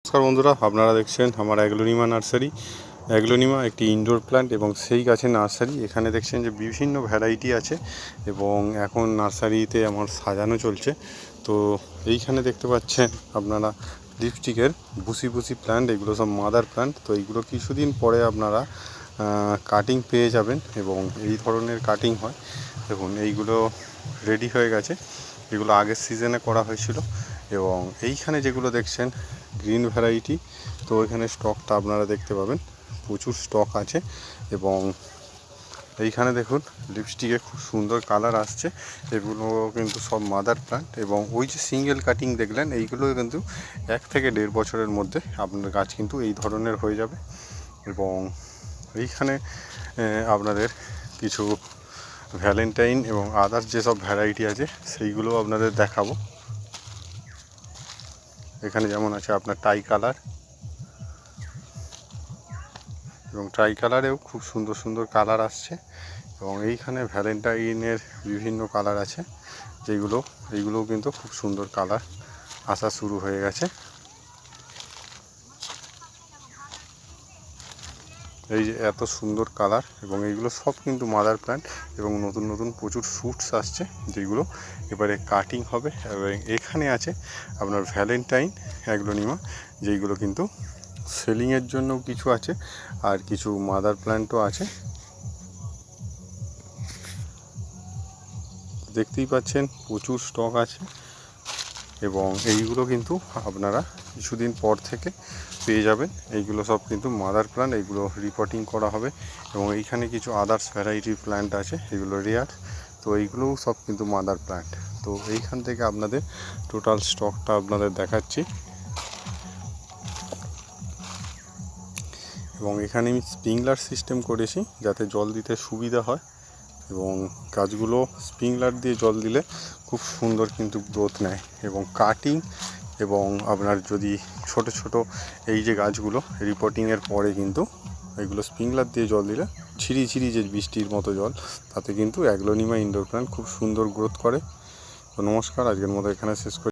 নমস্কার বন্ধুরা, আপনারা দেখছেন আমার অ্যাগ্লোনিমা নার্সারি। অ্যাগ্লোনিমা একটি ইনডোর প্ল্যান্ট এবং সেই গাছের নার্সারি। এখানে দেখছেন যে বিভিন্ন ভ্যারাইটি আছে এবং এখন নার্সারিতে আমার সাজানো চলছে। তো এইখানে দেখতে পাচ্ছেন আপনারা লিপস্টিকের বুসি বুসি প্ল্যান্ট, এগুলো সব মাদার প্ল্যান্ট। তো এইগুলো কিছুদিন পরে আপনারা কাটিং পেয়ে যাবেন এবং এই ধরনের কাটিং হয়। দেখুন এইগুলো রেডি হয়ে গেছে, এগুলো আগের সিজনে করা হয়েছিল। এবং এইখানে যেগুলো দেখছেন গ্রিন ভ্যারাইটি, তো এখানে স্টকটা আপনারা দেখতে পাবেন, প্রচুর স্টক আছে। এবং এইখানে দেখুন লিপস্টিকে খুব সুন্দর কালার আসছে, এগুলো কিন্তু সব মাদার প্ল্যান্ট। এবং ওই যে সিঙ্গেল কাটিং দেখলেন, এইগুলো কিন্তু 1 থেকে 1.5 বছরের মধ্যে আপনার গাছ কিন্তু এই ধরনের হয়ে যাবে। এবং এইখানে আপনাদের কিছু ভ্যালেন্টাইন এবং আদার্স যেসব ভ্যারাইটি আছে সেইগুলো আপনাদের দেখাবো। এখানে যেমন আছে আপনার টাই কালার, এবং ট্রাই কালারেও খুব সুন্দর সুন্দর কালার আসছে। এবং এইখানে ভ্যালেন্টাইনের বিভিন্ন কালার আছে, এইগুলোও কিন্তু খুব সুন্দর কালার আসা শুরু হয়ে গেছে। এই যে এত সুন্দর কালার, এবং এইগুলো সব কিন্তু মাদার প্ল্যান্ট। এবং নতুন নতুন প্রচুর ফ্রুটস আসছে যেগুলো এবারে কাটিং হবে। এবং এখানে আছে আপনার ভ্যালেন্টাইন অ্যাগ্লোনিমা, যেইগুলো কিন্তু সেলিংয়ের জন্য কিছু আছে, আর কিছু মাদার প্ল্যান্টও আছে। দেখতেই পাচ্ছেন প্রচুর স্টক আছে, এবং এইগুলো কিন্তু আপনারা কিছুদিন পর থেকে পেয়ে যাবেন। এইগুলো সব কিন্তু মাদার প্ল্যান্ট, এইগুলো রিপোর্টিং করা হবে। এবং এইখানে কিছু আদার্স ভ্যারাইটির প্ল্যান্ট আছে, এগুলো রেয়ার। তো এইগুলোও সব কিন্তু মাদার প্ল্যান্ট। তো এইখান থেকে আপনাদের টোটাল স্টকটা আপনাদের দেখাচ্ছি। এবং এখানে আমি স্প্রিংলার সিস্টেম করেছি যাতে জল দিতে সুবিধা হয়, এবং গাছগুলো স্প্রিংলার দিয়ে জল দিলে খুব সুন্দর কিন্তু গ্রোথ নেয়। এবং কাটিং, এবং আপনার যদি ছোট ছোট এই যে গাছগুলো রিপোর্টিংয়ের পরে কিন্তু এইগুলো স্প্রিংলার দিয়ে জল দিলে ঝিরি ঝিরি যে বৃষ্টির মতো জল, তাতে কিন্তু অ্যাগ্লোনিমা ইনডোর প্ল্যান্ট খুব সুন্দর গ্রোথ করে। তো নমস্কার, আজকের মতো এখানে শেষ করি।